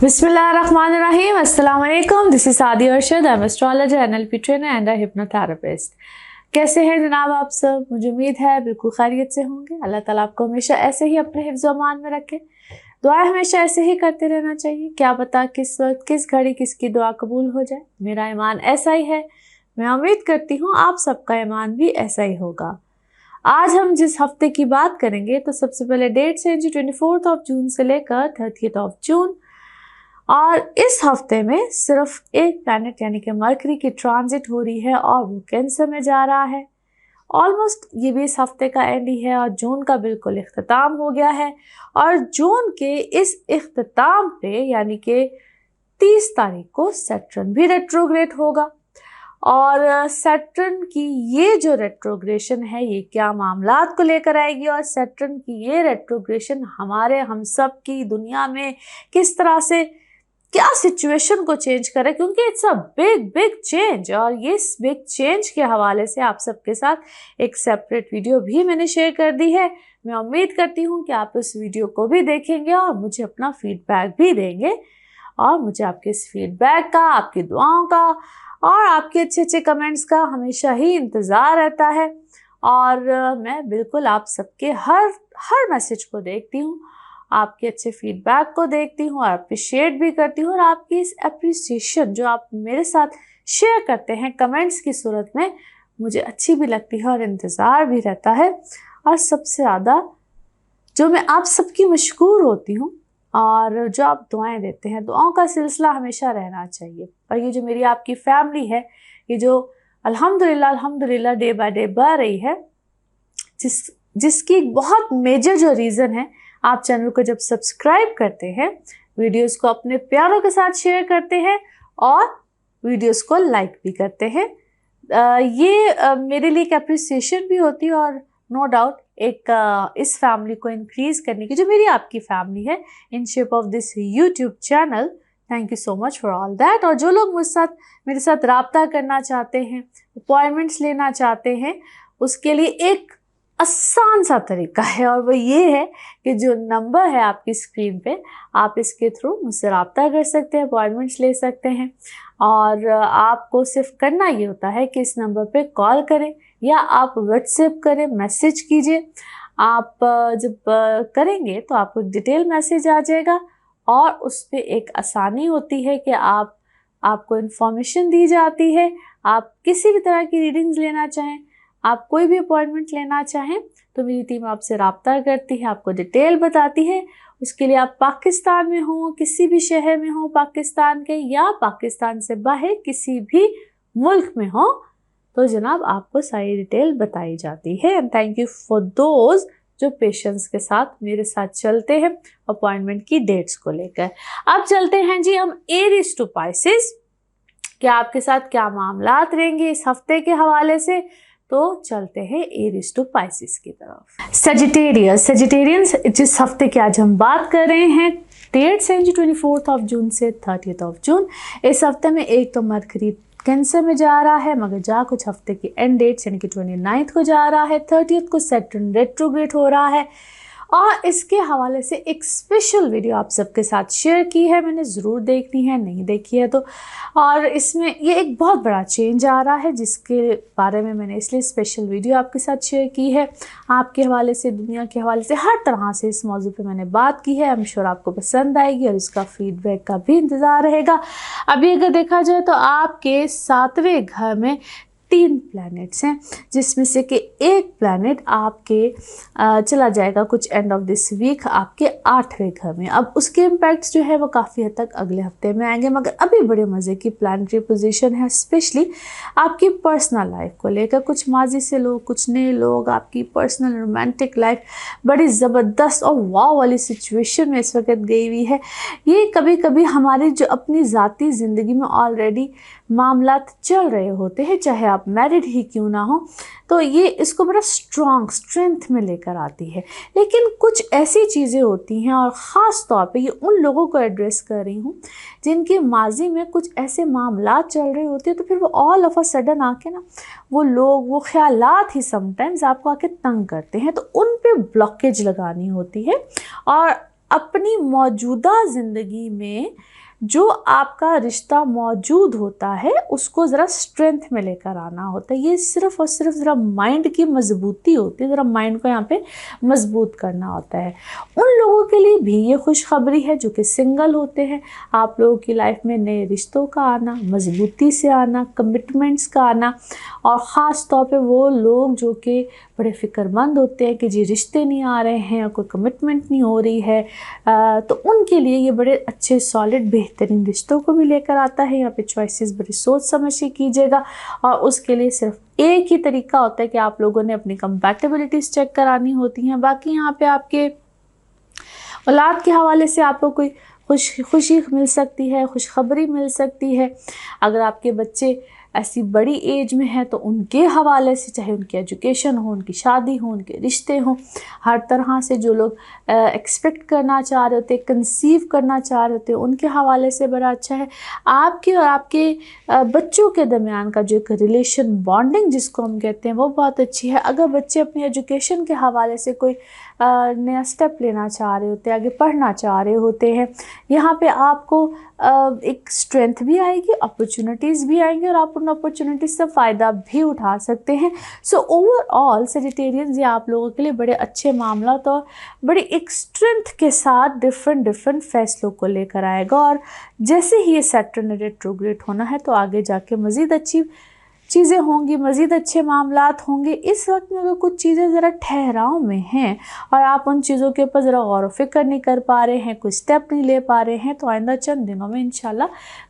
Bismillahirrahmanirrahim. Assalamu alaikum. This is Saadi Arshad. I'm astrologer, NLP trainer and a hypnotherapist. कैसे हैं जनाब आप सब? मुझे उम्मीद है बिल्कुल खैरियत से होंगे। अल्लाह ताला आपको हमेशा ऐसे ही अपने हिफ्ज़ व अमान में रखे। दुआ हमेशा ऐसे ही करते रहना चाहिए। क्या पता किस वक्त किस घड़ी किसकी दुआ कबूल हो जाए। मेरा ईमान ऐसा ही है। मैं उम्मीद करती हूँ आप सबका ईमान भी ऐसा ही होगा। आज हम जिस हफ्ते की बात करेंगे तो सबसे पहले डेट्स हैं जी 24 जून से लेकर 30 जून। और इस हफ्ते में सिर्फ एक प्लैनेट यानी कि मरकरी की ट्रांजिट हो रही है और वो कैंसर में जा रहा है। ऑलमोस्ट ये भी इस हफ्ते का एंड ही है और जून का बिल्कुल इख्तिताम हो गया है। और जून के इस इख्तिताम पे यानी कि 30 तारीख को सैटर्न भी रेट्रोग्रेड होगा। और सैटर्न की ये जो रेट्रोग्रेशन है ये क्या मामलात को लेकर आएगी और सैटर्न की ये रेट्रोग्रेशन हम सब की दुनिया में किस तरह से क्या सिचुएशन को चेंज करे, क्योंकि इट्स अ बिग चेंज। और ये बिग चेंज के हवाले से आप सबके साथ एक सेपरेट वीडियो भी मैंने शेयर कर दी है। मैं उम्मीद करती हूँ कि आप इस वीडियो को भी देखेंगे और मुझे अपना फीडबैक भी देंगे। और मुझे आपके इस फीडबैक का, आपकी दुआओं का और आपके अच्छे कमेंट्स का हमेशा ही इंतज़ार रहता है। और मैं बिल्कुल आप सबके हर मैसेज को देखती हूँ, आपके अच्छे फीडबैक को देखती हूँ और अप्रिशिएट भी करती हूँ। और आपकी इस अप्रिसिएशन जो आप मेरे साथ शेयर करते हैं कमेंट्स की सूरत में, मुझे अच्छी भी लगती है और इंतज़ार भी रहता है। और सबसे ज़्यादा जो मैं आप सबकी मशकूर होती हूँ और जो आप दुआएं देते हैं, दुआओं का सिलसिला हमेशा रहना चाहिए। और ये जो मेरी आपकी फैमिली है, ये जो अल्हम्दुलिल्लाह डे बाय डे बढ़ रही है, जिसकी बहुत मेजर जो रीज़न है, आप चैनल को जब सब्सक्राइब करते हैं, वीडियोस को अपने प्यारों के साथ शेयर करते हैं और वीडियोस को लाइक भी करते हैं। ये मेरे लिए एक अप्रिसिएशन भी होती है और नो डाउट एक इस फैमिली को इंक्रीज करने की, जो मेरी आपकी फैमिली है in shape of this YouTube channel. Thank you so much for all that. और जो लोग मेरे साथ रब्ता करना चाहते हैं, अपॉइंटमेंट्स लेना चाहते हैं, उसके लिए एक आसान सा तरीका है और वो ये है कि जो नंबर है आपकी स्क्रीन पे, आप इसके थ्रू मुझसे रब्ता कर सकते हैं, अपॉइंटमेंट्स ले सकते हैं। और आपको सिर्फ करना ये होता है कि इस नंबर पे कॉल करें या आप व्हाट्सएप करें, मैसेज कीजिए। आप जब करेंगे तो आपको डिटेल मैसेज आ जाएगा और उस पर एक आसानी होती है कि आपको इन्फॉर्मेशन दी जाती है। आप किसी भी तरह की रीडिंग्स लेना चाहें, आप कोई भी अपॉइंटमेंट लेना चाहें तो मेरी टीम आपसे रब्ता करती है, आपको डिटेल बताती है। उसके लिए आप पाकिस्तान में हो, किसी भी शहर में हो पाकिस्तान के, या पाकिस्तान से बाहर किसी भी मुल्क में हो, तो जनाब आपको सारी डिटेल बताई जाती है। And thank you for those जो पेशेंस के साथ मेरे साथ चलते हैं अपॉइंटमेंट की डेट्स को लेकर। अब चलते हैं जी हम एरीज टू पाइसेस। क्या आपके साथ क्या मामलात रहेंगे इस हफ्ते के हवाले से, तो चलते हैं एरीज टू पाइसेस की तरफ। सेजिटेरियंस जिस हफ्ते की आज हम बात कर रहे हैं, डेट्स हैं जी 24 जून से 30 जून। इस हफ्ते में एक तो मरकरी कैंसर में जा रहा है, मगर जा कुछ हफ्ते की एंड डेट्स यानी कि 29 को जा रहा है, 30 को सैटर्न रेट्रोग्रेड हो रहा है। और इसके हवाले से एक स्पेशल वीडियो आप सबके साथ शेयर की है मैंने, ज़रूर देखनी है, नहीं देखी है तो। और इसमें ये एक बहुत बड़ा चेंज आ रहा है जिसके बारे में मैंने इसलिए स्पेशल वीडियो आपके साथ शेयर की है। आपके हवाले से, दुनिया के हवाले से, हर तरह से इस मौजू पे मैंने बात की है। आई एम श्योर आपको पसंद आएगी और इसका फीडबैक का भी इंतज़ार रहेगा। अभी अगर देखा जाए तो आपके 7वें घर में 3 प्लैनेट्स हैं, जिसमें से कि एक प्लैनेट आपके चला जाएगा कुछ एंड ऑफ दिस वीक आपके 8वें घर में। अब उसके इम्पैक्ट्स जो है वो काफ़ी हद तक अगले हफ्ते में आएंगे, मगर अभी बड़े मज़े की प्लैनेटरी पोजीशन है, स्पेशली आपकी पर्सनल लाइफ को लेकर। कुछ माजी से लोग, कुछ नए लोग, आपकी पर्सनल रोमांटिक लाइफ बड़ी ज़बरदस्त और वाव वाली सिचुएशन में इस वक्त गई हुई है। ये कभी कभी हमारी जो अपनी ज़ाती ज़िंदगी में ऑलरेडी मामलात चल रहे होते हैं, चाहे आप मैरिड ही क्यों ना हो, तो ये इसको बड़ा स्ट्रेंथ में लेकर आती है। लेकिन कुछ ऐसी चीज़ें होती हैं, और ख़ास तौर पे ये उन लोगों को एड्रेस कर रही हूँ जिनके माजी में कुछ ऐसे मामलात चल रहे होते हैं, तो फिर वो ऑल ऑफ अ सडन आके ना वो लोग, वो ख्यालात ही समटाइम्स आपको आके तंग करते हैं, तो उन पे ब्लॉकेज लगानी होती है। और अपनी मौजूदा ज़िंदगी में जो आपका रिश्ता मौजूद होता है उसको ज़रा स्ट्रेंथ में लेकर आना होता है। ये सिर्फ़ और सिर्फ ज़रा माइंड की मजबूती होती है, ज़रा माइंड को यहाँ पे मजबूत करना होता है। उन लोगों के लिए भी ये खुशखबरी है जो कि सिंगल होते हैं। आप लोगों की लाइफ में नए रिश्तों का आना, मजबूती से आना, कमिटमेंट्स का आना, और ख़ास तौर पे वो लोग जो कि बड़े फ़िक्रमंद होते हैं कि जी रिश्ते नहीं आ रहे हैं, कोई कमिटमेंट नहीं हो रही है, तो उनके लिए ये बड़े अच्छे सॉलिड बेहतरीन रिश्तों को भी लेकर आता है। यहाँ पे चॉइसेस बड़ी सोच समझ के कीजिएगा, और उसके लिए सिर्फ एक ही तरीका होता है कि आप लोगों ने अपनी कंपैटिबिलिटीज़ चेक करानी होती हैं। बाकी यहाँ पे आपके औलाद के हवाले से आपको कोई खुशी मिल सकती है, खुशखबरी मिल सकती है। अगर आपके बच्चे ऐसी बड़ी एज में है तो उनके हवाले से, चाहे उनकी एजुकेशन हो, उनकी शादी हो, उनके रिश्ते हों, हर तरह से जो लोग एक्सपेक्ट करना चाह रहे होते, कंसीव करना चाह रहे होते, उनके हवाले से बड़ा अच्छा है। आपके और आपके बच्चों के दरमियान का जो एक रिलेशन बॉन्डिंग जिसको हम कहते हैं वो बहुत अच्छी है। अगर बच्चे अपनी एजुकेशन के हवाले से कोई नया स्टेप लेना चाह रहे होते हैं, आगे पढ़ना चाह रहे होते हैं, यहाँ पे आपको एक स्ट्रेंथ भी आएगी, अपॉर्चुनिटीज़ भी आएंगी, और आप उन अपॉर्चुनिटीज़ से फ़ायदा भी उठा सकते हैं। सो ओवरऑल सेजिटेरियंस ये आप लोगों के लिए बड़े अच्छे मामला तो बड़ी एक स्ट्रेंथ के साथ डिफरेंट फैसलों को लेकर आएगा। और जैसे ही ये सैटर्न रेट्रोग्रेड होना है तो आगे जाके मज़ीद अच्छी चीज़ें होंगी, मज़ीद अच्छे मामलात होंगे। इस वक्त में अगर कुछ चीज़ें ज़रा ठहराव में हैं और आप उन चीज़ों के ऊपर ज़रा गौर व फिक्र नहीं कर पा रहे हैं, कोई स्टेप नहीं ले पा रहे हैं, तो आइंदा चंद दिनों में इंशाल्लाह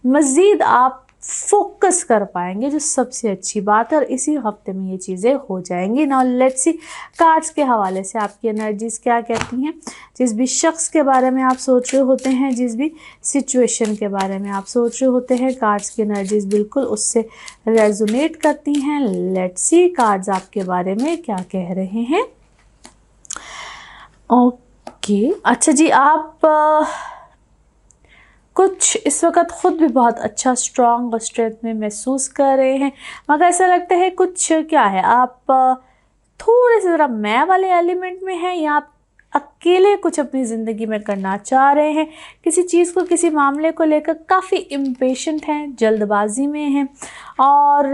मज़ीद आप फोकस कर पाएंगे, जो सबसे अच्छी बात है, और इसी हफ्ते में ये चीज़ें हो जाएंगी। नाउ लेट्स सी कार्ड्स के हवाले से आपकी एनर्जीज़ क्या कहती हैं। जिस भी शख्स के बारे में आप सोच रहे होते हैं, जिस भी सिचुएशन के बारे में आप सोच रहे होते हैं, कार्ड्स की एनर्जीज़ बिल्कुल उससे रेजोनेट करती हैं। लेट्स सी कार्ड्स आपके बारे में क्या कह रहे हैं। ओके, अच्छा जी, आप कुछ इस वक्त ख़ुद भी बहुत अच्छा स्ट्रॉन्ग और स्ट्रेंथ में महसूस कर रहे हैं, मगर ऐसा लगता है कुछ क्या है, आप थोड़े से ज़रा मैं वाले एलिमेंट में हैं, या आप अकेले कुछ अपनी ज़िंदगी में करना चाह रहे हैं, किसी चीज़ को, किसी मामले को लेकर काफ़ी इम्पेशेंट हैं, जल्दबाजी में हैं, और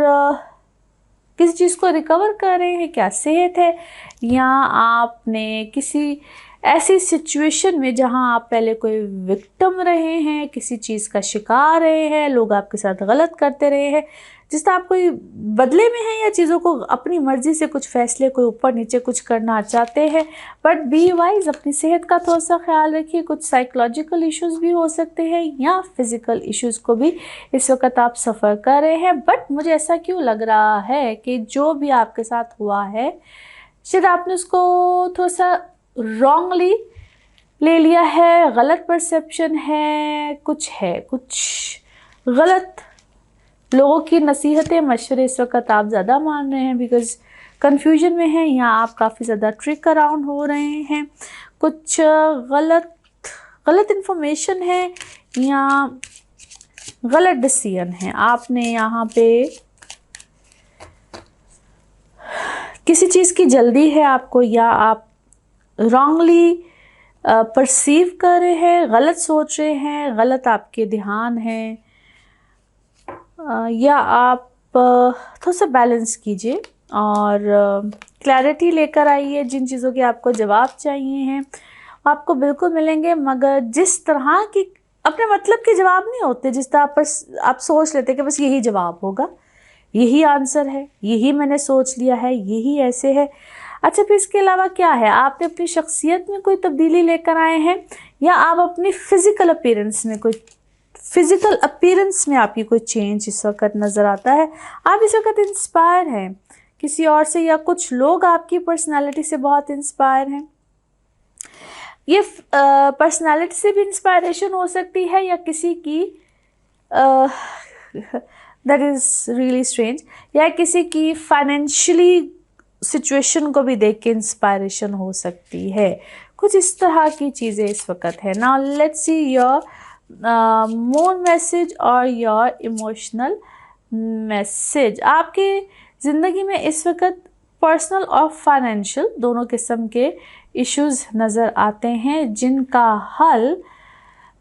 किसी चीज़ को रिकवर कर रहे हैं। क्या सेहत है, या आपने किसी ऐसी सिचुएशन में जहां आप पहले कोई विक्टिम रहे हैं, किसी चीज़ का शिकार रहे हैं, लोग आपके साथ गलत करते रहे हैं, जिस तरह आप कोई बदले में हैं, या चीज़ों को अपनी मर्ज़ी से कुछ फैसले कोई ऊपर नीचे कुछ करना चाहते हैं। बट बी वाइज, अपनी सेहत का थोड़ा सा ख्याल रखिए। कुछ साइकोलॉजिकल इश्यूज़ भी हो सकते हैं, या फिज़िकल इश्यूज़ को भी इस वक्त आप सफ़र कर रहे हैं। बट मुझे ऐसा क्यों लग रहा है कि जो भी आपके साथ हुआ है, शायद आपने उसको थोड़ा सा रॉन्गली ले लिया है, गलत परसेप्शन है, कुछ गलत लोगों की नसीहतें मशवरे इस वक्त आप ज़्यादा मान रहे हैं, बिकॉज़ कन्फ्यूजन में हैं, या आप काफ़ी ज़्यादा ट्रिक अराउंड हो रहे हैं, कुछ गलत इन्फॉर्मेशन है, या गलत डिसीजन है। आपने यहाँ पे किसी चीज़ की जल्दी है आपको, या आप रॉन्गली परसीव कर रहे हैं, गलत सोच रहे हैं, गलत आपके ध्यान हैं, या आप थोड़ा सा बैलेंस कीजिए और क्लैरिटी लेकर आइए। जिन चीज़ों के आपको जवाब चाहिए हैं आपको बिल्कुल मिलेंगे, मगर जिस तरह की अपने मतलब के जवाब नहीं होते, जिस तरह पर आप सोच लेते कि बस यही जवाब होगा, यही आंसर है, यही मैंने सोच लिया है, यही ऐसे है। अच्छा, फिर इसके अलावा क्या है, आपने अपनी शख्सियत में कोई तब्दीली लेकर आए हैं, या आप अपनी फ़िज़िकल अपीयरेंस में आपकी कोई चेंज इस वक्त नज़र आता है। आप इस वक्त इंस्पायर हैं किसी और से, या कुछ लोग आपकी पर्सनालिटी से बहुत इंस्पायर हैं। ये पर्सनालिटी से भी इंस्पायरेशन हो सकती है, या किसी की दैट इज़ रियली स्ट्रेंज, या किसी की फाइनेंशियली सिचुएशन को भी देख के इंस्पायरेशन हो सकती है। कुछ इस तरह की चीज़ें इस वक्त है। Now let's see your moon message और योर इमोशनल मैसेज। आपके ज़िंदगी में इस वक्त पर्सनल और फाइनेंशियल दोनों किस्म के इश्यूज़ नज़र आते हैं जिनका हल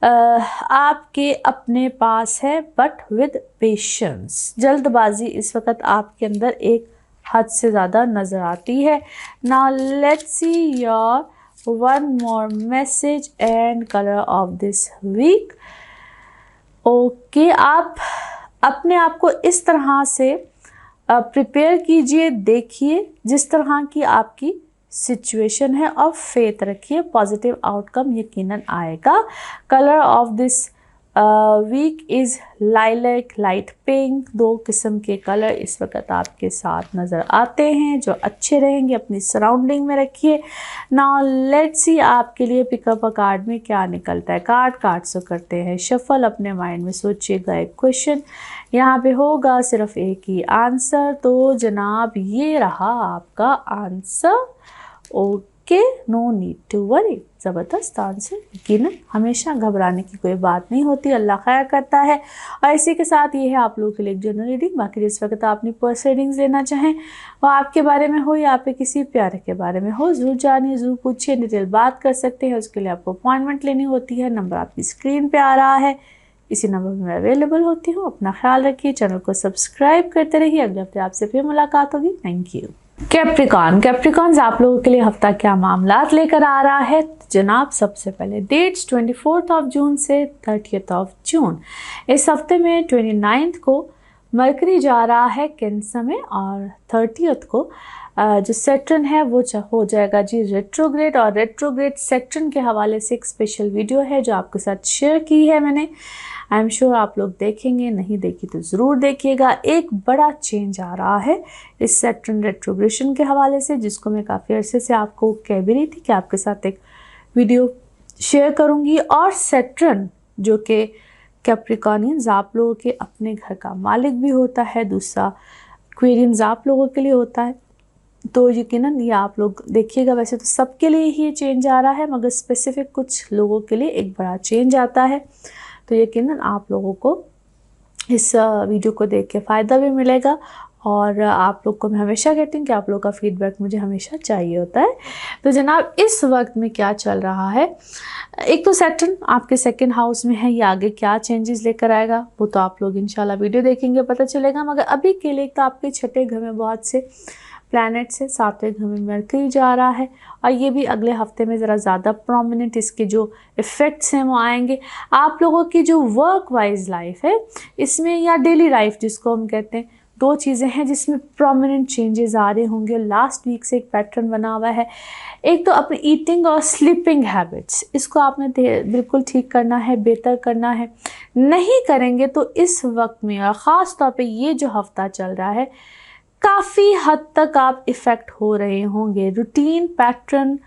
आपके अपने पास है, बट विद पेशेंस। जल्दबाजी इस वक्त आपके अंदर एक हद से ज़्यादा नज़र आती है। Now let's see your one more message and colour of this week. Okay, आप अपने आप को इस तरह से प्रिपेयर कीजिए, देखिए जिस तरह की आपकी सिचुएशन है और फेथ रखिए, पॉजिटिव आउटकम यकीनन आएगा। Colour of this week is lilac, light pink. 2 किस्म के कलर इस वक्त आपके साथ नज़र आते हैं जो अच्छे रहेंगे, अपनी सराउंडिंग में रखिए। नाउ लेट्स सी आपके लिए पिकअप अ कार्ड में क्या निकलता है। कार्ड से करते हैं शफल। अपने माइंड में सोचिएगा एक क्वेश्चन, यहाँ पे होगा सिर्फ एक ही आंसर। तो जनाब ये रहा आपका answer. Okay, no need to worry. ज़बरदस्त आंसर। यकीनन हमेशा घबराने की कोई बात नहीं होती, अल्लाह खैर करता है। और इसी के साथ ये है आप लोगों के लिए एक जनरल रीडिंग। बाकी जिस वक्त आप अपनी पर्सनल रीडिंग्स लेना चाहें, वह आपके बारे में हो या आपके किसी प्यारे के बारे में हो, ज़रूर जानिए, ज़रूर पूछिए, डिटेल बात कर सकते हैं। उसके लिए आपको अपॉइंटमेंट लेनी होती है। नंबर आपकी स्क्रीन पर आ रहा है, इसी नंबर पर मैं अवेलेबल होती हूँ। अपना ख्याल रखिए, चैनल को सब्सक्राइब करते रहिए। अगले हफ्ते आपसे फिर मुलाकात होगी। Thank you. कैप्रिकॉन्स आप लोगों के लिए हफ्ता क्या मामलात लेकर आ रहा है। जनाब सबसे पहले डेट्स 24 जून से 30 जून। इस हफ्ते में 29 को मरकरी जा रहा है कैंसर में और 30 को जो सैटर्न है वो हो जाएगा जी रेट्रोग्रेड। और रेट्रोग्रेड सैटर्न के हवाले से एक स्पेशल वीडियो है जो आपके साथ शेयर की है मैंने। आई एम श्योर आप लोग देखेंगे, नहीं देखी तो ज़रूर देखिएगा। एक बड़ा चेंज आ रहा है इस सैटर्न रेट्रोग्रेशन के हवाले से, जिसको मैं काफ़ी अरसे से आपको कह भी रही थी कि आपके साथ एक वीडियो शेयर करूंगी। और सैटर्न जो कि कैप्रिकॉनियंस आप लोगों के अपने घर का मालिक भी होता है, दूसरा एक्वेरियंस आप लोगों के लिए होता है। तो यकीनन ये आप लोग देखिएगा। वैसे तो सबके लिए ही ये चेंज आ रहा है, मगर स्पेसिफिक कुछ लोगों के लिए एक बड़ा चेंज आता है। तो यकीनन आप लोगों को इस वीडियो को देख के फ़ायदा भी मिलेगा। और आप लोग को मैं हमेशा कहती हूँ कि आप लोग का फीडबैक मुझे हमेशा चाहिए होता है। तो जनाब इस वक्त में क्या चल रहा है, एक तो सैटर्न आपके सेकंड हाउस में है, ये आगे क्या चेंजेस लेकर आएगा वो तो आप लोग इंशाल्लाह वीडियो देखेंगे पता चलेगा। मगर अभी के लिए तो आपके छठे घर में बहुत से प्लैनेट से, 7वें घर में मरकरी जा रहा है और ये भी अगले हफ्ते में ज़रा ज़्यादा प्रोमिनेंट इसके जो इफ़ेक्ट्स हैं वो आएंगे। आप लोगों की जो वर्क वाइज लाइफ है इसमें, या डेली लाइफ जिसको हम कहते हैं, 2 चीज़ें हैं जिसमें प्रोमिनेंट चेंजेस आ रहे होंगे। लास्ट वीक से एक पैटर्न बना हुआ है। एक तो अपनी ईटिंग और स्लीपिंग हैबिट्स, इसको आपने बिल्कुल ठीक करना है, बेहतर करना है। नहीं करेंगे तो इस वक्त में और ख़ास तौर पे ये जो हफ्ता चल रहा है काफ़ी हद तक आप इफ़ेक्ट हो रहे होंगे। रूटीन पैटर्न,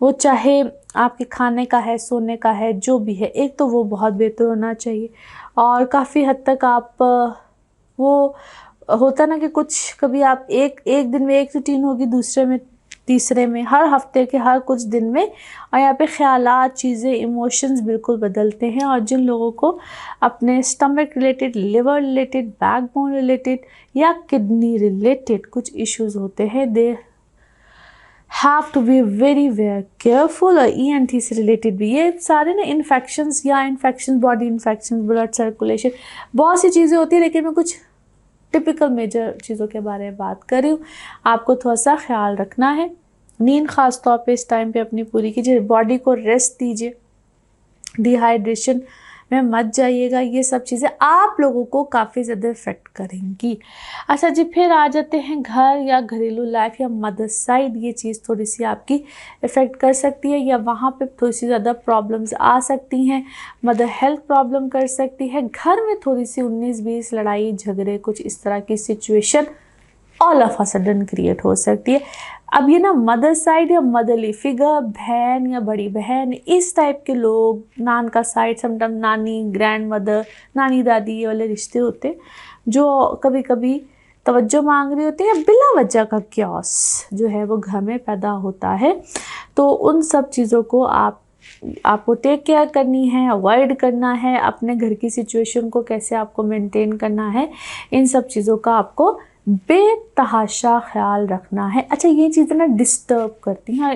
वो चाहे आपके खाने का है, सोने का है, जो भी है, एक तो वो बहुत बेहतर होना चाहिए। और काफ़ी हद तक आप वो होता ना कि कुछ कभी आप एक दिन में एक रूटीन होगी, दूसरे में, तीसरे में, हर हफ्ते के हर कुछ दिन में। और यहाँ पे ख्यालात, चीज़ें, इमोशंस बिल्कुल बदलते हैं। और जिन लोगों को अपने stomach related, liver related, backbone related या किडनी रिलेटेड कुछ इश्यूज होते हैं, they have to be very careful. और ENT से रिलेटेड भी ये सारे ना इन्फेक्शंस या infection, body infection, blood circulation, बहुत सी चीज़ें होती है। लेकिन मैं कुछ टिपिकल मेजर चीज़ों के बारे में बात कर रही हूँ। आपको थोड़ा सा ख्याल रखना है। नींद ख़ास तौर पे इस टाइम पे अपनी पूरी कीजिए, बॉडी को रेस्ट दीजिए, डिहाइड्रेशन में मत जाइएगा। ये सब चीज़ें आप लोगों को काफ़ी ज़्यादा इफ़ेक्ट करेंगी। अच्छा जी, फिर आ जाते हैं घर या घरेलू लाइफ या मदर साइड। ये चीज़ थोड़ी सी आपकी इफ़ेक्ट कर सकती है या वहाँ पे थोड़ी सी ज़्यादा प्रॉब्लम्स आ सकती हैं। मदर हेल्थ प्रॉब्लम कर सकती है। घर में थोड़ी सी 19-20 लड़ाई झगड़े, कुछ इस तरह की situation all of a sudden create हो सकती है। अब ये ना मदर साइड या मदरली फिगर, बहन या बड़ी बहन, इस टाइप के लोग, नान का साइड, समटाइम नानी, ग्रैंड मदर, नानी दादी, ये वाले रिश्ते होते हैं जो कभी कभी तवज्जो मांग रही होती है। बिला वजह का क्योस जो है वो घर में पैदा होता है। तो उन सब चीज़ों को आपको टेक केयर करनी है, अवॉइड करना है। अपने घर की सिचुएशन को कैसे आपको मेंटेन करना है, इन सब चीज़ों का आपको बेतहाशा ख्याल रखना है। अच्छा, ये चीज़ें ना डिस्टर्ब करती हैं,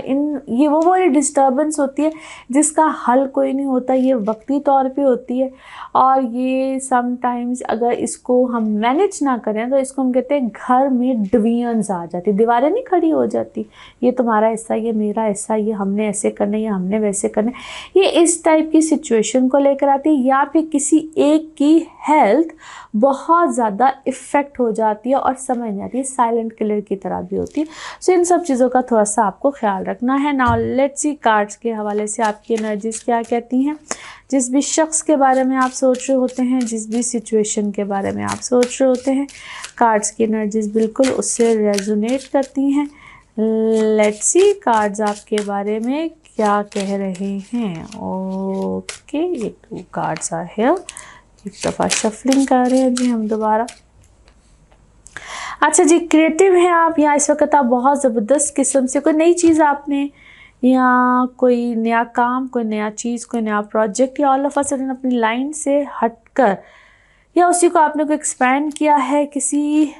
ये वो वाली डिस्टर्बेंस होती है जिसका हल कोई नहीं होता, ये वक्ती तौर पे होती है। और ये समटाइम्स अगर इसको हम मैनेज ना करें तो इसको हम कहते हैं घर में डिवीजन्स आ जाती, दीवारें नहीं खड़ी हो जाती, ये तुम्हारा हिस्सा, ये मेरा हिस्सा, ये हमने ऐसे करना, ये हमने वैसे करना। ये इस टाइप की सिचुएशन को लेकर आती है, या फिर किसी एक की हेल्थ बहुत ज़्यादा इफ़ेक्ट हो जाती है और समझ नहीं आती है, साइलेंट किलर की तरह भी होती है। सो इन सब चीज़ों का थोड़ा सा आपको ख्याल रखना है। नाउ लेट्स सी कार्ड्स के हवाले से आपकी एनर्जीज क्या कहती हैं। जिस भी शख्स के बारे में आप सोच रहे होते हैं, जिस भी सिचुएशन के बारे में आप सोच रहे होते हैं, कार्ड्स की एनर्जीज बिल्कुल उससे रेजोनेट करती हैं। लेट्स सी कार्ड्स आपके बारे में क्या कह रहे हैं। ओके, ये 2 कार्ड्स आर हियर। एक दफ़ा शफलिंग कर रहे हैं जी हम दोबारा। अच्छा जी, क्रिएटिव हैं आप, या इस वक्त आप बहुत ज़बरदस्त किस्म से कोई नई चीज़ आपने, या कोई नया काम, कोई नया चीज़, कोई नया प्रोजेक्ट, या ऑल ऑफ अ सडन अपनी लाइन से हटकर या उसी को आपने कोई एक्सपैंड किया है, किसी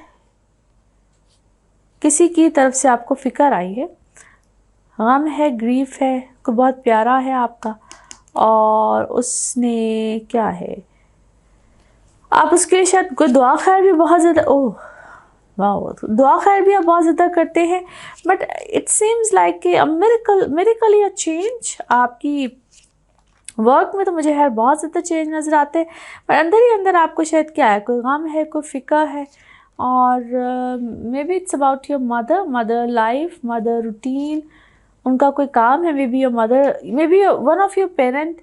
की तरफ से आपको फ़िक्र आई है, गम है, ग्रीफ है, कोई बहुत प्यारा है आपका और उसने क्या है, आप उसके लिए शायद कोई दुआ खैर भी बहुत ज़्यादा, ओह वाह, दुआ खैर भी आप बहुत ज़्यादा करते हैं, but it seems like a miracle या चेंज। आपकी वर्क में तो मुझे है बहुत ज़्यादा चेंज नज़र आते हैं, पर अंदर ही अंदर आपको शायद क्या है, कोई गम है, कोई फ़िक्र है, और may be it's about your mother life, mother routine, उनका कोई काम है, may be your mother, may be one of your parent,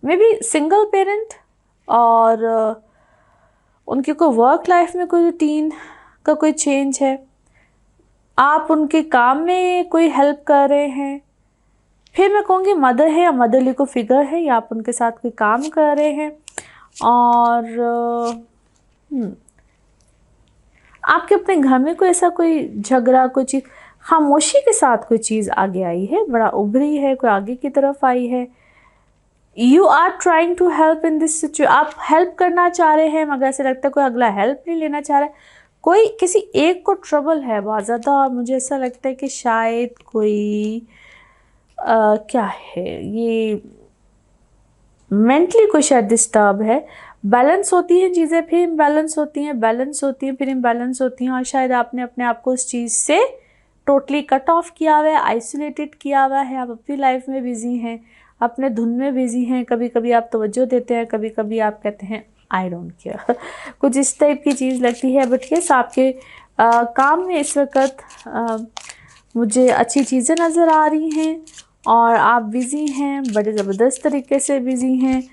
may be single parent, और उनकी कोई वर्क लाइफ में कोई रूटीन का कोई चेंज है, आप उनके काम में कोई हेल्प कर रहे हैं, फिर मैं कहूँगी मदर है या मदरली को फिगर है, या आप उनके साथ कोई काम कर रहे हैं, और आपके अपने घर में कोई ऐसा कोई झगड़ा, कोई चीज़, खामोशी के साथ कोई चीज़ आगे आई है, बड़ा उभरी है, कोई आगे की तरफ आई है। You are trying to help in this situation, आप हेल्प करना चाह रहे हैं, मगर ऐसे लगता है कोई अगला हेल्प नहीं लेना चाह रहा है, कोई किसी एक को ट्रबल है बहुत ज़्यादा, और मुझे ऐसा लगता है कि शायद कोई क्या है, ये मेंटली कोई शायद डिस्टर्ब है। बैलेंस होती हैं चीज़ें, फिर इम्बैलेंस होती हैं, बैलेंस होती हैं, फिर इम्बैलेंस होती हैं, और शायद आपने अपने आप को उस चीज़ से टोटली कट ऑफ किया हुआ है, आइसोलेटेड किया हुआ है। आप अपनी लाइफ में बिज़ी हैं, अपने धुन में बिज़ी हैं, कभी कभी आप तवज्जो देते हैं, कभी कभी आप कहते हैं आई डोंट केयर, कुछ इस टाइप की चीज़ लगती है। बट यस, आपके काम में इस वक्त मुझे अच्छी चीज़ें नज़र आ रही हैं, और आप बिज़ी हैं, बड़े ज़बरदस्त तरीके से बिज़ी हैं,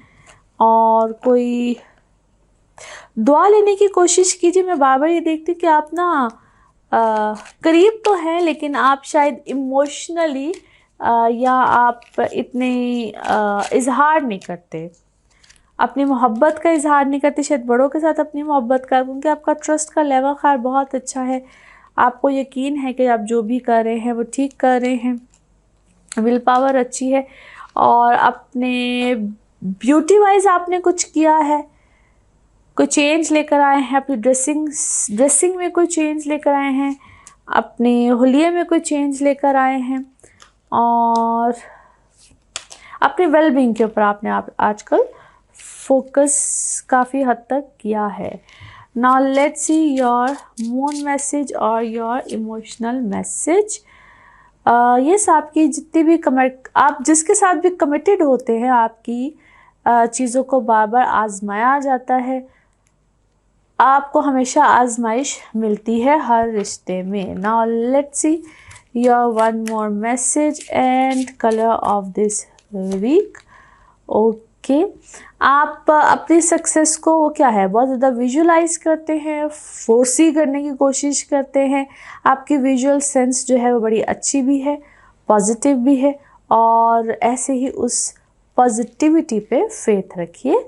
और कोई दुआ लेने की कोशिश कीजिए। मैं बार बार ये देखती हूँ कि आप ना करीब तो हैं, लेकिन आप शायद इमोशनली या आप इतने इजहार नहीं करते, अपनी मोहब्बत का इजहार नहीं करते शायद बड़ों के साथ अपनी मोहब्बत का, क्योंकि आपका ट्रस्ट का लेवल खैर बहुत अच्छा है, आपको यकीन है कि आप जो भी कर रहे हैं वो ठीक कर रहे हैं, विल पावर अच्छी है, और अपने ब्यूटी वाइज आपने कुछ किया है, कोई चेंज लेकर आए हैं, अपनी ड्रेसिंग में कोई चेंज लेकर आए हैं, अपने हुलिये में कोई चेंज लेकर आए हैं, और अपने वेलबींग के ऊपर आपने आजकल फोकस काफ़ी हद तक किया है। Now let's see your moon message और योर इमोशनल मैसेज। यस, आपकी जितनी भी आप जिसके साथ भी कमिटेड होते हैं, आपकी चीज़ों को बार बार आजमाया जाता है, आपको हमेशा आजमाइश मिलती है हर रिश्ते में। Now let's see your one more message and colour of this week. Okay, आप अपनी सक्सेस को वो क्या है बहुत ज़्यादा विजुलाइज करते हैं, फोर्सी करने की कोशिश करते हैं, आपकी विजुअल सेंस जो है वो बड़ी अच्छी भी है, पॉजिटिव भी है, और ऐसे ही उस पॉजिटिविटी पे फेथ रखिए।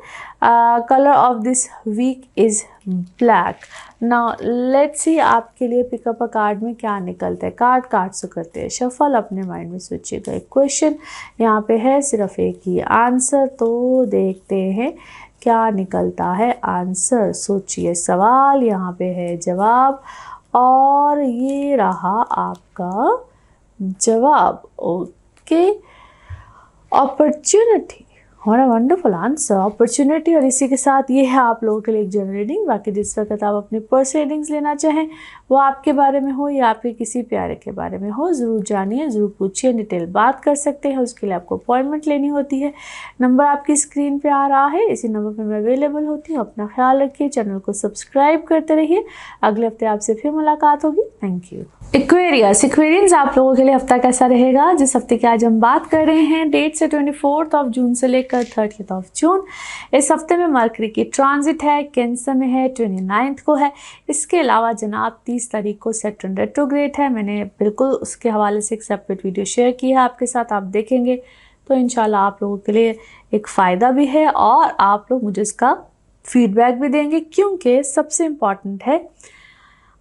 Colour of this week is black. Now let's see आपके लिए पिकअप अ कार्ड में क्या निकलता है। कार्ड से करते हैं शफल, अपने माइंड में सोचिएगा एक क्वेश्चन, यहाँ पे है सिर्फ एक ही आंसर, तो देखते हैं क्या निकलता है आंसर। सोचिए सवाल, यहाँ पे है जवाब, और ये रहा आपका जवाब। ओके, अपॉर्चुनिटी और अ वंडरफुल आंसर, अपॉर्चुनिटी। और इसी के साथ ये है आप लोगों के लिए एक जनरल रीडिंग। बाकी जिस वक्त आप अपनी पर्सनल रीडिंग्स लेना चाहें, वो आपके बारे में हो या आपके किसी प्यारे के बारे में हो, ज़रूर जानिए, ज़रूर पूछिए, डिटेल बात कर सकते हैं। उसके लिए आपको अपॉइंटमेंट लेनी होती है। नंबर आपकी स्क्रीन पे आ रहा है, इसी नंबर पर मैं अवेलेबल होती हूँ। अपना ख्याल रखिए, चैनल को सब्सक्राइब करते रहिए। अगले हफ्ते आपसे फिर मुलाकात होगी। Thank you. एक्वेरियस, एक्वेरियंस आप लोगों के लिए हफ्ता कैसा रहेगा? जिस हफ्ते की आज हम बात कर रहे हैं, डेट से 24 जून से लेकर 30 जून। इस हफ्ते में मरकरी की ट्रांजिट है, कैंसर में है, 29 को है। इसके अलावा जनाब 30 तारीख को सैटर्न रेट्रोग्रेड है। मैंने बिल्कुल उसके हवाले से एक सेपरेट वीडियो शेयर की है आपके साथ, आप देखेंगे तो इंशाल्लाह आप लोगों के लिए एक फ़ायदा भी है और आप लोग मुझे इसका फीडबैक भी देंगे, क्योंकि सबसे इम्पॉर्टेंट है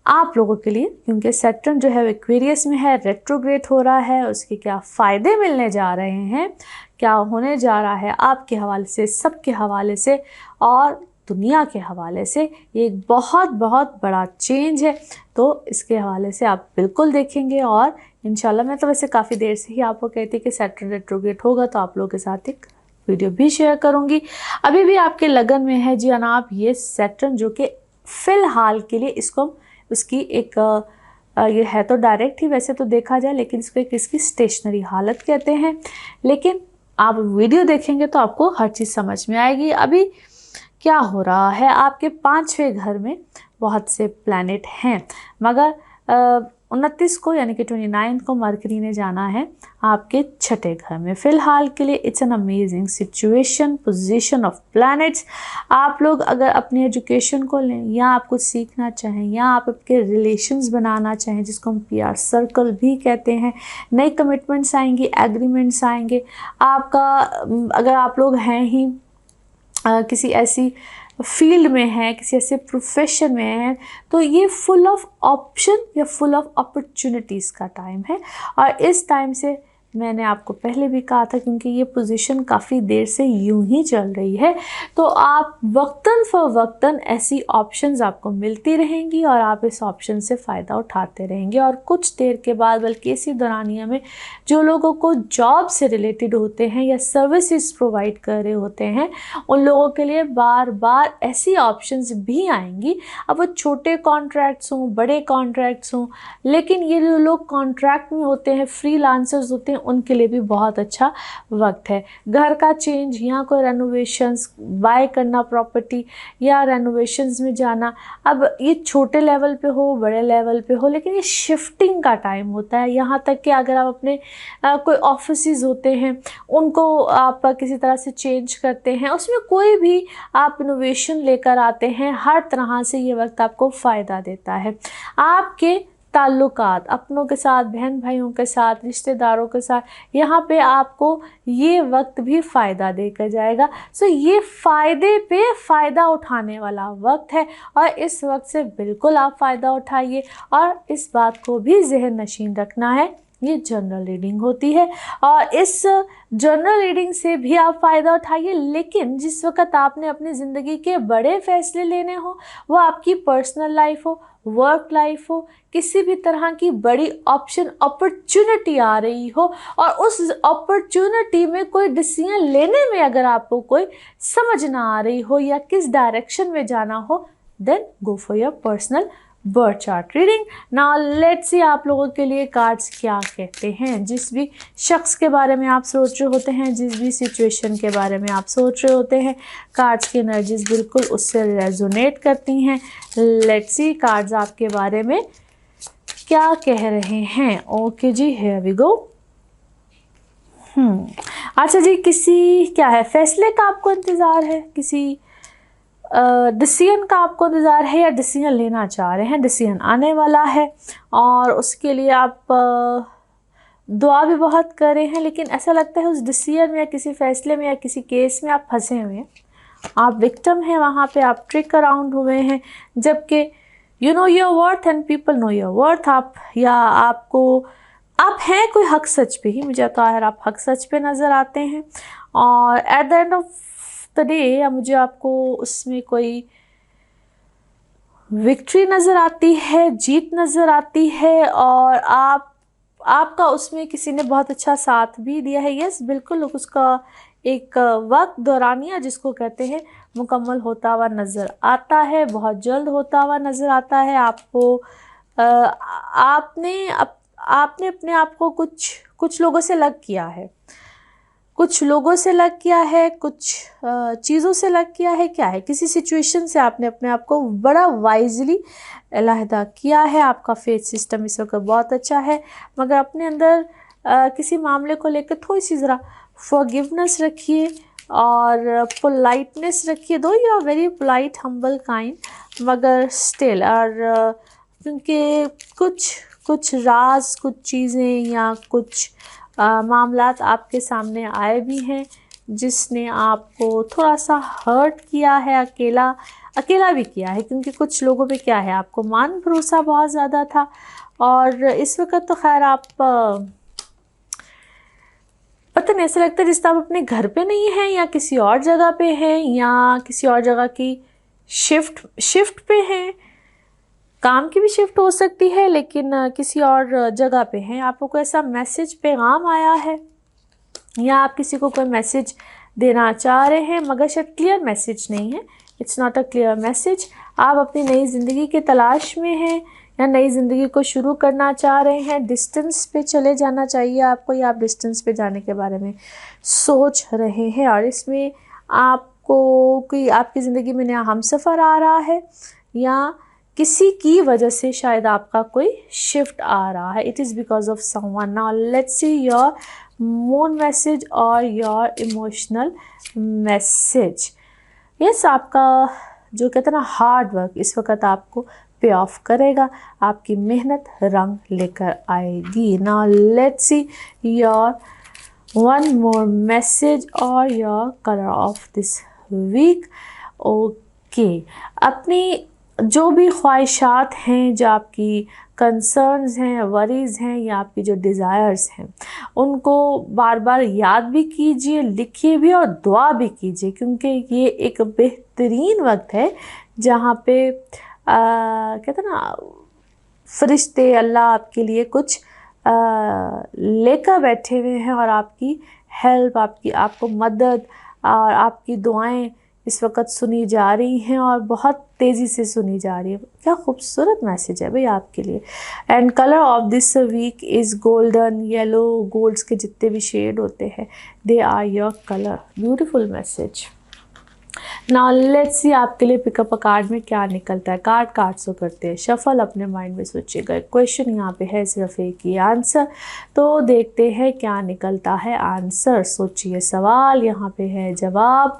आप लोगों के लिए, क्योंकि सैटर्न जो है एक्वेरियस में है, रेट्रोग्रेड हो रहा है। उसके क्या फ़ायदे मिलने जा रहे हैं, क्या होने जा रहा है आपके हवाले से, सबके हवाले से और दुनिया के हवाले से, ये एक बहुत बहुत बड़ा चेंज है। तो इसके हवाले से आप बिल्कुल देखेंगे और इंशाल्लाह मैं तो वैसे काफ़ी देर से ही आपको कहती कि सैटर्न रेट्रोग्रेड होगा तो आप लोगों के साथ एक वीडियो भी शेयर करूँगी। अभी भी आपके लगन में है जी जनाब ये सैटर्न, जो कि फ़िलहाल के लिए इसको उसकी एक ये है तो डायरेक्ट ही वैसे तो देखा जाए, लेकिन इसको एक इसकी स्टेशनरी हालत कहते हैं। लेकिन आप वीडियो देखेंगे तो आपको हर चीज़ समझ में आएगी। अभी क्या हो रहा है, आपके 5वें घर में बहुत से प्लैनेट हैं, मगर 29 को यानी कि 29 को मरकरी ने जाना है आपके 6ठे घर में। फ़िलहाल के लिए it's an amazing situation, position of planets. आप लोग अगर अपनी एजुकेशन को लें या आप कुछ सीखना चाहें या आप आपके रिलेशंस बनाना चाहें, जिसको हम PR सर्कल भी कहते हैं, नई कमिटमेंट्स आएंगी, एग्रीमेंट्स आएंगे। आपका अगर आप लोग हैं ही किसी ऐसी फील्ड में है, किसी ऐसे प्रोफेशन में है, तो ये फुल ऑफ ऑप्शन या फुल ऑफ अपॉर्चुनिटीज़ का टाइम है। और इस टाइम से मैंने आपको पहले भी कहा था, क्योंकि ये पोजीशन काफ़ी देर से यूं ही चल रही है, तो आप वक्तन फ़वक्तन ऐसी ऑप्शंस आपको मिलती रहेंगी और आप इस ऑप्शन से फ़ायदा उठाते रहेंगे। और कुछ देर के बाद, बल्कि इसी दौरानिया में, जो लोगों को जॉब से रिलेटेड होते हैं या सर्विसेज प्रोवाइड कर रहे होते हैं, उन लोगों के लिए बार बार ऐसी ऑप्शंस भी आएंगी। अब वो छोटे कॉन्ट्रैक्ट्स हों, बड़े कॉन्ट्रैक्ट्स हों, लेकिन ये जो लोग कॉन्ट्रैक्ट में होते हैं, फ्रीलांसर्स होते हैं, उनके लिए भी बहुत अच्छा वक्त है। घर का चेंज या कोई रेनोवेशंस, बाय करना प्रॉपर्टी या रेनोवेशंस में जाना, अब ये छोटे लेवल पे हो, बड़े लेवल पे हो, लेकिन ये शिफ्टिंग का टाइम होता है। यहाँ तक कि अगर आप अपने कोई ऑफिसेज होते हैं, उनको आप किसी तरह से चेंज करते हैं, उसमें कोई भी आप इनोवेशन लेकर आते हैं, हर तरह से ये वक्त आपको फ़ायदा देता है। आपके ताल्लुकात अपनों के साथ, बहन भाइयों के साथ, रिश्तेदारों के साथ, यहाँ पे आपको ये वक्त भी फ़ायदा देकर जाएगा। सो ये फ़ायदे पे फ़ायदा उठाने वाला वक्त है और इस वक्त से बिल्कुल आप फ़ायदा उठाइए। और इस बात को भी ज़हन नशीन रखना है, ये जनरल रीडिंग होती है और इस जनरल रीडिंग से भी आप फ़ायदा उठाइए। लेकिन जिस वक्त आपने अपनी ज़िंदगी के बड़े फ़ैसले लेने हो, वो आपकी पर्सनल लाइफ हो, वर्क लाइफ हो, किसी भी तरह की बड़ी ऑप्शन अपॉर्चुनिटी आ रही हो और उस अपॉर्चुनिटी में कोई डिसीजन लेने में अगर आपको कोई समझ ना आ रही हो या किस डायरेक्शन में जाना हो, then go for your personal birth chart reading. Now let's see आप लोगों के लिए कार्ड्स क्या कहते हैं। जिस भी शख्स के बारे में आप सोच रहे होते हैं, जिस भी सिचुएशन के बारे में आप सोच रहे होते हैं, कार्ड्स की एनर्जीज बिल्कुल उससे रेजोनेट करती हैं। लेट्स सी कार्ड्स आपके बारे में क्या कह रहे हैं। ओके जी, हियर वी गो। अच्छा जी, किसी क्या है फैसले का आपको इंतज़ार है, किसी डिसीजन का आपको इंतज़ार है या डिसीजन लेना चाह रहे हैं, डिसीजन आने वाला है और उसके लिए आप दुआ भी बहुत कर रहे हैं। लेकिन ऐसा लगता है उस डिसीजन में या किसी फैसले में या किसी केस में आप फंसे हुए हैं, आप विक्टिम हैं, वहाँ पे आप ट्रिक अराउंड हुए हैं, जबकि you know your worth and people know your worth. आप या आपको आप हैं कोई हक सच पे ही, मुझे तो यार आप हक सच पे नज़र आते हैं और at the end of the day या मुझे आपको उसमें कोई विक्ट्री नज़र आती है, जीत नज़र आती है, और आपका उसमें किसी ने बहुत अच्छा साथ भी दिया है। यस, बिल्कुल उसका एक वक्त दौरानिया जिसको कहते हैं मुकम्मल होता हुआ नज़र आता है, बहुत जल्द होता हुआ नज़र आता है आपको। आपने अपने आप को कुछ लोगों से अलग किया है, कुछ लोगों से अलग किया है, कुछ चीज़ों से अलग किया है। क्या है, किसी सिचुएशन से आपने अपने आप को बड़ा वाइजली अलहदा किया है। आपका फेथ सिस्टम इस वक्त बहुत अच्छा है, मगर अपने अंदर किसी मामले को लेकर थोड़ी सी ज़रा फॉरगिवनेस रखिए और पोलाइटनेस रखिए। Though you are very polite, humble, kind, मगर स्टिल, और क्योंकि कुछ राज, कुछ चीज़ें या कुछ मामलात आपके सामने आए भी हैं जिसने आपको थोड़ा सा हर्ट किया है, अकेला भी किया है, क्योंकि कुछ लोगों पे क्या है, आपको मान भरोसा बहुत ज़्यादा था। और इस वक्त तो खैर आप पता नहीं, ऐसा लगता है जिस आप अपने घर पे नहीं हैं या किसी और जगह पे हैं या किसी और जगह की शिफ्ट पे हैं। काम की भी शिफ्ट हो सकती है, लेकिन किसी और जगह पे हैं। आपको कोई ऐसा मैसेज, पैगाम आया है या आप किसी को कोई मैसेज देना चाह रहे हैं, मगर शायद क्लियर मैसेज नहीं है। It's not a clear message. आप अपनी नई ज़िंदगी की तलाश में हैं या नई ज़िंदगी को शुरू करना चाह रहे हैं। डिस्टेंस पे चले जाना चाहिए आपको, या आप डिस्टेंस पे जाने के बारे में सोच रहे हैं, और इसमें आपको कोई आपकी ज़िंदगी में नया हमसफ़र आ रहा है या किसी की वजह से शायद आपका कोई शिफ्ट आ रहा है। It is because of someone. Now let's see your moon message और योर इमोशनल मैसेज। यस, आपका जो कहते हैं ना हार्ड वर्क इस वक्त आपको पे ऑफ करेगा, आपकी मेहनत रंग लेकर आएगी। Now let's see your one more message और your colour of this week. Okay, अपनी जो भी ख्वाहिशात हैं, जो आपकी कंसर्न्स हैं, वरीज़ हैं, या आपकी जो डिज़ायर्स हैं, उनको बार बार याद भी कीजिए, लिखिए भी और दुआ भी कीजिए, क्योंकि ये एक बेहतरीन वक्त है जहाँ पे कहते हैं ना फरिश्ते, अल्लाह आपके लिए कुछ लेकर बैठे हुए हैं, और आपकी हेल्प, आपको मदद और आपकी दुआएं इस वक्त सुनी जा रही हैं, और बहुत तेज़ी से सुनी जा रही है। क्या खूबसूरत मैसेज है भाई आपके लिए। And colour of this week is golden, yellow, golds के जितने भी शेड होते हैं, they are your colour. Beautiful message. Now let's see आपके लिए पिकअप अ कार्ड में क्या निकलता है। कार्ड सो करते हैं शफल, अपने माइंड में सोचिएगा। क्वेश्चन यहाँ पे है सिर्फ एक ही आंसर, तो देखते हैं क्या निकलता है आंसर। सोचिए सवाल, यहाँ पे है जवाब,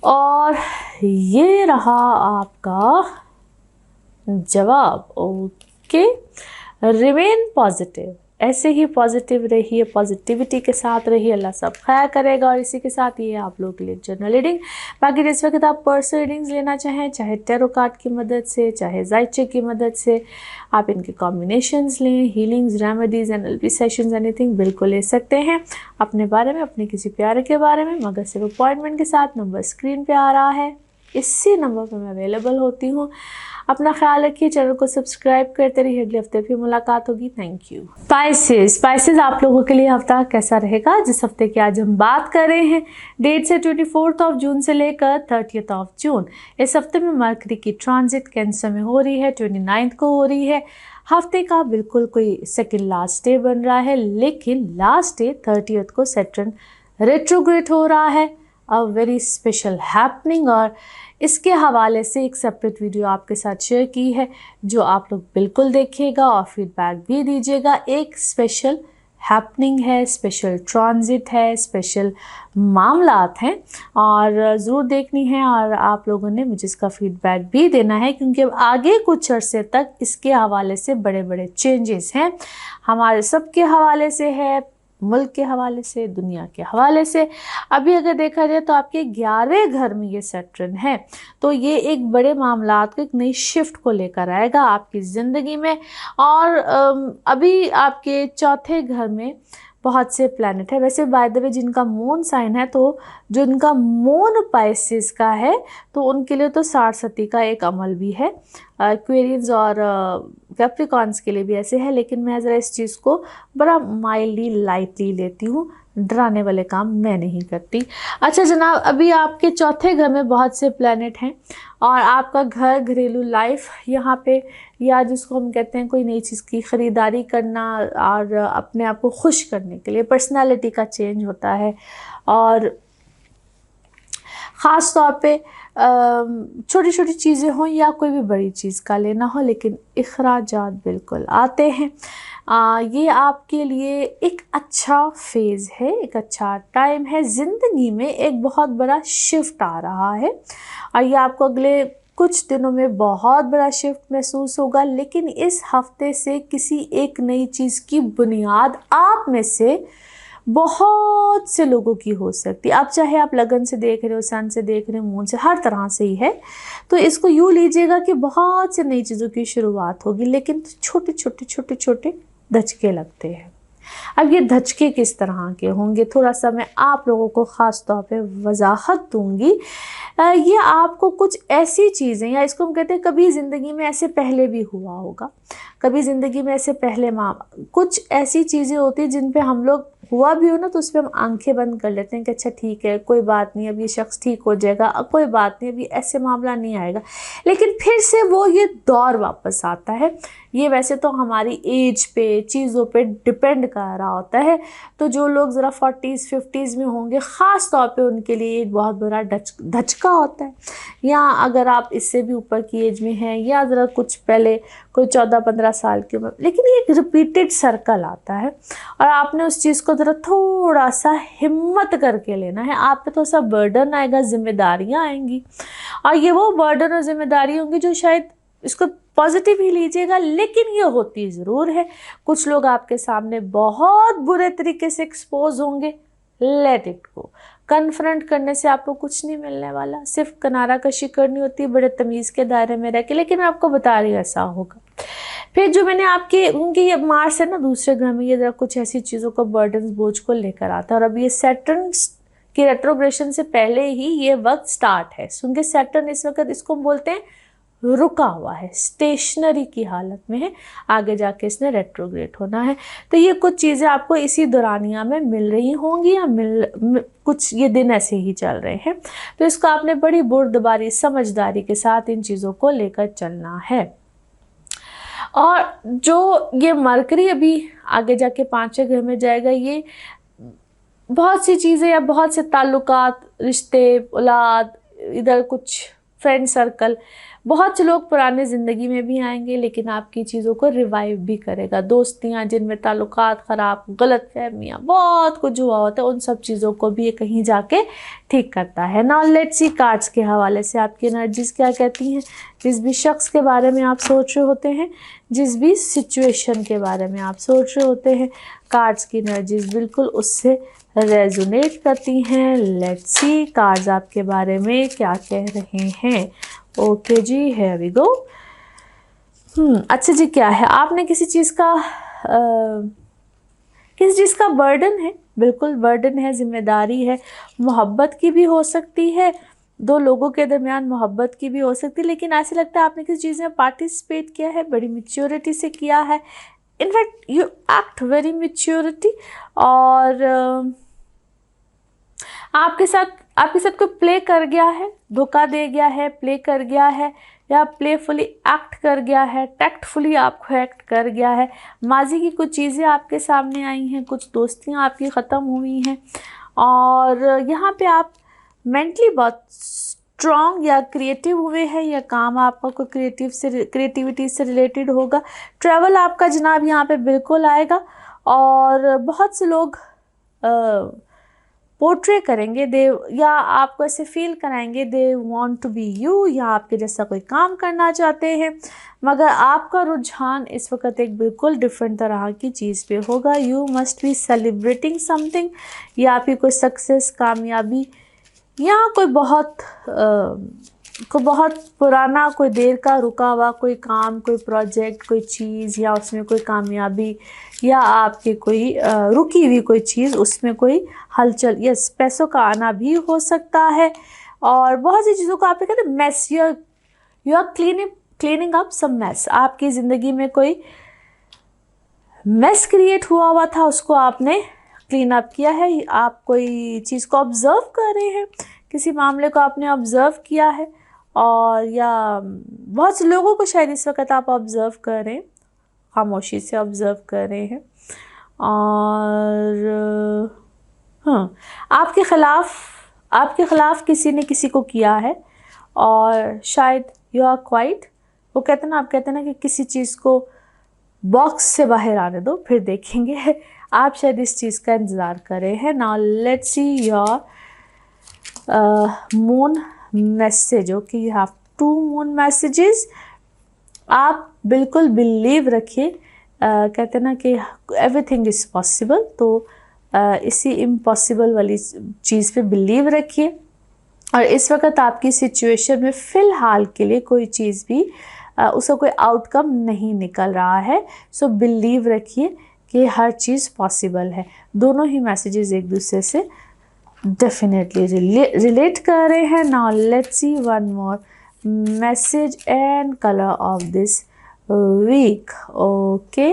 और ये रहा आपका जवाब। ओके, रिमेन पॉजिटिव, ऐसे ही पॉजिटिव रहिए, पॉजिटिविटी के साथ रहिए, अल्लाह सब खैर करेगा। और इसी के साथ ये आप लोगों के लिए जनरल रीडिंग। बाकी जिस वक्त आप पर्सनल रीडिंग्स लेना चाहें, चाहे टैरो कार्ड की मदद से, चाहे जायचे की मदद से, आप इनके कॉम्बिनेशंस लें, healings, remedies, NLP sessions, anything बिल्कुल ले सकते हैं अपने बारे में, अपने किसी प्यारे के बारे में, मगर सिर्फ अपॉइंटमेंट के साथ। नंबर स्क्रीन पे आ रहा है, इसी नंबर पर मैं अवेलेबल होती हूँ। अपना ख्याल रखिए, चैनल को सब्सक्राइब करते रहिए। अगले हफ्ते फिर मुलाकात होगी। Thank you. स्पाइसेस आप लोगों के लिए हफ्ता कैसा रहेगा, जिस हफ्ते की आज हम बात कर रहे हैं, डेट से 24 जून से लेकर 30 जून। इस हफ्ते में मरकरी की ट्रांजिट कैंसर में हो रही है, 29 को हो रही है। हफ्ते का बिल्कुल कोई सेकेंड लास्ट डे बन रहा है, लेकिन लास्ट डे 30 को सैटर्न रेट्रोग्रेड हो रहा है। अ वेरी स्पेशल हैपनिंग, और इसके हवाले से एक सेपरेट वीडियो आपके साथ शेयर की है, जो आप लोग बिल्कुल देखिएगा और फीडबैक भी दीजिएगा। एक स्पेशल हैपनिंग है, स्पेशल ट्रांजिट है, स्पेशल मामलात हैं, और ज़रूर देखनी है, और आप लोगों ने मुझे इसका फीडबैक भी देना है, क्योंकि अब आगे कुछ अरसे तक इसके हवाले से बड़े बड़े चेंजेस हैं। हमारे सबके हवाले से है, मुल्क के हवाले से, दुनिया के हवाले से। अभी अगर देखा जाए तो आपके 11वें घर में ये सैटर्न है, तो ये एक बड़े मामलात को, एक नई शिफ्ट को लेकर आएगा आपकी ज़िंदगी में। और अभी आपके 4थे घर में बहुत से प्लैनेट है। वैसे बाय द वे जिनका मून साइन है, तो जो इनका मून पाइसिस का है, तो उनके लिए तो 60 सती का एक अमल भी है। एक्वेरियंस और कैप्रिकॉन्स के लिए भी ऐसे है, लेकिन मैं ज़रा इस चीज़ को बड़ा माइल्डली लाइटली लेती हूँ, डराने वाले काम मैं नहीं करती। अच्छा जनाब, अभी आपके चौथे घर में बहुत से प्लैनेट हैं और आपका घर, घरेलू लाइफ यहाँ पे, या जिसको हम कहते हैं कोई नई चीज़ की ख़रीदारी करना और अपने आप को खुश करने के लिए पर्सनालिटी का चेंज होता है। और ख़ास तौर पे छोटी छोटी चीज़ें हों या कोई भी बड़ी चीज़ का लेना हो, लेकिन इखराजात बिल्कुल आते हैं। ये आपके लिए एक अच्छा फेज़ है, एक अच्छा टाइम है। ज़िंदगी में एक बहुत बड़ा शिफ्ट आ रहा है और ये आपको अगले कुछ दिनों में बहुत बड़ा शिफ्ट महसूस होगा। लेकिन इस हफ्ते से किसी एक नई चीज़ की बुनियाद आप में से बहुत से लोगों की हो सकती है। अब चाहे आप लगन से देख रहे हो, सन से देख रहे हो, मून से, हर तरह से ही है। तो इसको यूँ लीजिएगा कि बहुत से नई चीज़ों की शुरुआत होगी, लेकिन छोटे छोटे छोटे छोटे धचके लगते हैं। अब ये धचके किस तरह के होंगे, थोड़ा सा मैं आप लोगों को ख़ास तौर पे वजाहत दूंगी। ये आपको कुछ ऐसी चीज़ें, या इसको हम कहते हैं कभी ज़िंदगी में ऐसे पहले भी हुआ होगा, कभी ज़िंदगी में ऐसे पहले कुछ ऐसी चीज़ें होती हैं जिन पे हम लोग, हुआ भी हो ना, तो उस पर हम आंखें बंद कर लेते हैं कि अच्छा ठीक है, कोई बात नहीं, अब ये शख्स ठीक हो जाएगा, अब कोई बात नहीं, अभी ऐसे मामला नहीं आएगा। लेकिन फिर से वो ये दौर वापस आता है। ये वैसे तो हमारी एज पे, चीज़ों पे डिपेंड कर रहा होता है। तो जो लोग ज़रा 40s 50s में होंगे, ख़ास तौर पे उनके लिए एक बहुत बड़ा धचका होता है। या अगर आप इससे भी ऊपर की एज में हैं, या ज़रा कुछ पहले कोई 14-15 साल की उम्र, लेकिन ये एक रिपीटेड सर्कल आता है और आपने उस चीज़ को ज़रा थोड़ा सा हिम्मत करके लेना है। आप पे थोड़ा सा बर्डन आएगा, जिम्मेदारियाँ आएंगी, और ये वो बर्डन और जिम्मेदारी होंगी जो शायद, इसको पॉजिटिव ही लीजिएगा, लेकिन ये होती ज़रूर है। कुछ लोग आपके सामने बहुत बुरे तरीके से एक्सपोज होंगे, लेट इट गो। कन्फ्रंट करने से आपको कुछ नहीं मिलने वाला, सिर्फ किनारा कशी करनी होती है बड़े तमीज़ के दायरे में रह के। लेकिन मैं आपको बता रही हूँ ऐसा होगा। फिर जो मैंने आपके, उनकी ये मार्स है ना दूसरे घर में, ये ज़रा कुछ ऐसी चीज़ों को, बर्डन, बोझ को लेकर आता है। और अब ये सैटर्न की रेट्रोग्रेशन से पहले ही ये वक्त स्टार्ट है। क्योंकि सैटर्न इस वक्त, इसको हम बोलते हैं रुका हुआ है, स्टेशनरी की हालत में है, आगे जाके इसने रेट्रोग्रेड होना है। तो ये कुछ चीज़ें आपको इसी दौरानिया में मिल रही होंगी, या कुछ ये दिन ऐसे ही चल रहे हैं। तो इसको आपने बड़ी बुर्दबारी, समझदारी के साथ इन चीज़ों को लेकर चलना है। और जो ये मरकरी अभी आगे जाके 5वें घर में जाएगा, ये बहुत सी चीज़ें या बहुत से ताल्लुकात, रिश्ते, औलाद, इधर कुछ फ्रेंड सर्कल, बहुत से लोग पुराने ज़िंदगी में भी आएंगे, लेकिन आपकी चीज़ों को रिवाइव भी करेगा। दोस्तियाँ जिनमें ताल्लुकात ख़राब, गलत फहमियाँ, बहुत कुछ हुआ होता है, उन सब चीज़ों को भी ये कहीं जाके ठीक करता है। नाउ लेट्स सी कार्ड्स के हवाले से आपकी एनर्जीज़ क्या कहती हैं। जिस भी शख्स के बारे में आप सोच रहे होते हैं, जिस भी सिचुएशन के बारे में आप सोच रहे होते हैं, कार्ड्स की एनर्जीज़ बिल्कुल उससे रेजोनेट करती हैं। लेट्स सी कार्ड्स आपके बारे में क्या कह रहे हैं। ओके जी, हियर वी गो। अच्छा जी, क्या है, आपने किसी चीज़ का बर्डन है, बिल्कुल बर्डन है, जिम्मेदारी है। मोहब्बत की भी हो सकती है, दो लोगों के दरमियान मोहब्बत की भी हो सकती है, लेकिन ऐसे लगता है आपने किसी चीज़ में पार्टिसिपेट किया है, बड़ी मैच्योरिटी से किया है। In fact you act very maturity, और आपके साथ कोई प्ले कर गया है, धोखा दे गया है, प्ले कर गया है, या प्लेफुली एक्ट कर गया है, टैक्टफुली आपको एक्ट कर गया है। माजी की कुछ चीज़ें आपके सामने आई हैं, कुछ दोस्तियां आपकी ख़त्म हुई हैं, और यहाँ पे आप मेंटली बहुत स्ट्रॉन्ग या क्रिएटिव हुए हैं, या काम आपका कोई क्रिएटिविटी से रिलेटेड होगा। ट्रैवल आपका जनाब यहाँ पे बिल्कुल आएगा, और बहुत से लोग पोर्ट्रे करेंगे दे, या आपको ऐसे फील कराएंगे they want to be you, या आपके जैसा कोई काम करना चाहते हैं, मगर आपका रुझान इस वक्त एक बिल्कुल डिफरेंट तरह की चीज़ पे होगा। You must be celebrating something, या आपकी कोई सक्सेस, कामयाबी, या कोई बहुत को बहुत पुराना कोई देर का रुका हुआ कोई काम, कोई प्रोजेक्ट, कोई चीज़, या उसमें कोई कामयाबी, या आपकी कोई रुकी हुई कोई चीज़, उसमें कोई हलचल, यस पैसों का आना भी हो सकता है। और बहुत सी चीज़ों को आप कहते हैं mess, you are cleaning up some mess. आपकी ज़िंदगी में कोई मैस क्रिएट हुआ था, उसको आपने क्लीन अप किया है। आप कोई चीज़ को ऑब्ज़र्व कर रहे हैं, किसी मामले को आपने ऑब्ज़र्व किया है, और या बहुत से लोगों को शायद इस वक्त आप ऑब्ज़र्व कर रहे हैं, खामोशी से ऑब्ज़र्व कर रहे हैं। और हाँ, आपके ख़िलाफ़ किसी ने किसी को किया है, और शायद यू आर क्वाइट, वो कहते हैं ना, आप कहते हैं ना कि किसी चीज़ को बॉक्स से बाहर आने दो फिर देखेंगे। आप शायद इस चीज़ का इंतज़ार कर रहे हैं। Now let's see your moon message. Okay, you have 2 moon messages. आप बिल्कुल बिलीव रखिए, कहते हैं ना कि एवरीथिंग इज़ पॉसिबल, तो इसी इम्पॉसिबल वाली चीज़ पे बिलीव रखिए। और इस वक्त आपकी सिचुएशन में फ़िलहाल के लिए कोई चीज़ भी उसका कोई आउटकम नहीं निकल रहा है। सो बिलीव रखिए कि हर चीज़ पॉसिबल है। दोनों ही मैसेजेस एक दूसरे से डेफिनेटली रिलेट कर रहे हैं। Now let's see one more message and colour of this week. Okay,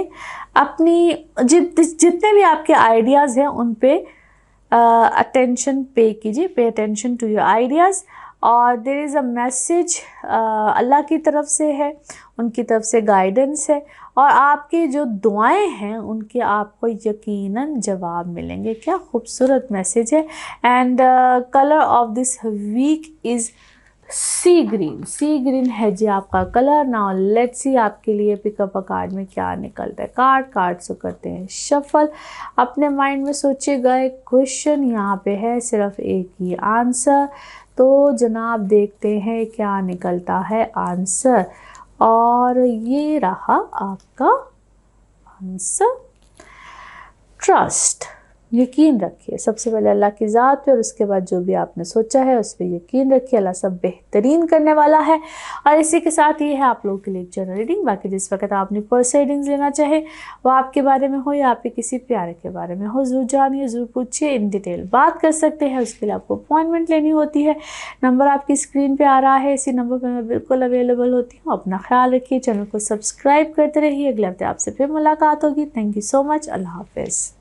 अपनी जितने भी आपके आइडियाज़ हैं उन पे अटेंशन पे कीजिए, pay attention to your ideas. और there is a message Allah की तरफ से है, उनकी तरफ से गाइडेंस है, और आपकी जो दुआएं हैं उनके आपको यकीनन जवाब मिलेंगे। क्या खूबसूरत मैसेज है। And colour of this week is sea green. Sea green है जी आपका कलर। नाउ लेट्स सी आपके लिए पिकअप अ कार्ड में क्या निकलता है। कार्ड से करते हैं शफल। अपने माइंड में सोचिएगा एक क्वेश्चन, यहाँ पे है सिर्फ एक ही आंसर, तो जनाब देखते हैं क्या निकलता है आंसर। और ये रहा आपका आंसर, ट्रस्ट। यकीन रखिए सबसे पहले अल्लाह की ज़ात पे, और उसके बाद जो भी आपने सोचा है उस पर यकीन रखिए। अल्लाह सब बेहतरीन करने वाला है। और इसी के साथ ये है आप लोगों के लिए जनरल रीडिंग। बाकी जिस वक्त आप अपनी पर्सनल रीडिंग्स लेना चाहे, वो आपके बारे में हो या आपके किसी प्यारे के बारे में हो, ज़रूर जानिए, ज़रूर पूछिए, इन डिटेल बात कर सकते हैं। उसके लिए आपको अपॉइंटमेंट लेनी होती है। नंबर आपकी स्क्रीन पर आ रहा है, इसी नंबर पर मैं बिल्कुल अवेलेबल होती हूँ। अपना ख्याल रखिए, चैनल को सब्सक्राइब करते रहिए। अगले हफ्ते आपसे फिर मुलाकात होगी। Thank you so much. अल्लाह हाफिज़।